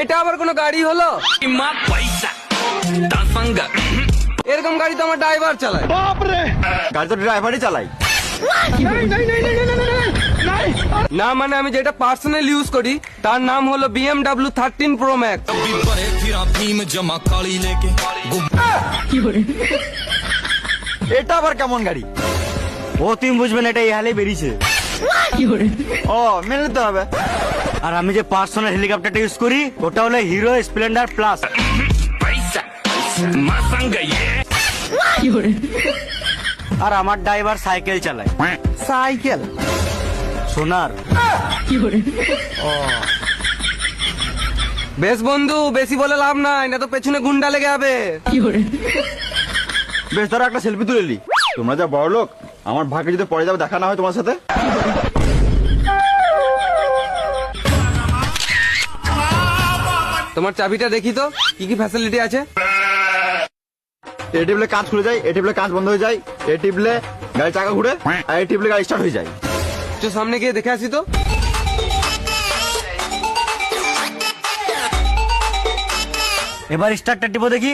এটা আবার কোনো গাড়ি হলো? এরকম গাড়ি তো আমার ড্রাইভার চালায়। গাড়ি তো ড্রাইভারই চালাই। না মানে আমি যেটা পার্সোনাল ইউজ করি তার নাম হলো BMW 13 Pro Max। এটা আবার কেমন গাড়ি? ও তুমি বুঝবেন, এটা এই হালে বেরিয়েছে। ও মেনে নিতে হবে। আর আমি যে পার্সোনাল হেলিকপ্টারটা ইউজ করি ওটা হলো হিরো স্প্লেন্ডার প্লাস। আর আমার ড্রাইভার সাইকেল চালায়। সাইকেল সোনার। বেশ বন্ধু, বেশি বলে লাভ নাই, না তো পেছনে গুন্ডা লেগে যাবে। বেশ ধরো একটা সেলফি তুলে নি। তোমরা যা বড় লোক, আমার ভাগ্যে যদি পরে যাবে দেখা না হয় তোমার সাথে। তোমার চাবিটা দেখি তো কি কি ফ্যাসিলিটি আছে। এ টিপলে কাঁচ খুলে যায়, এ টিপলে কাঁচ বন্ধ হয়ে যায়, এ টিপলে গাড়ি চাকা ঘুরে, আর এ টিপলে গাড়ি স্টার্ট হয়ে যায়। তো সামনে গিয়ে দেখে আসি তো। এবার স্টার্টটা টিপো দেখি।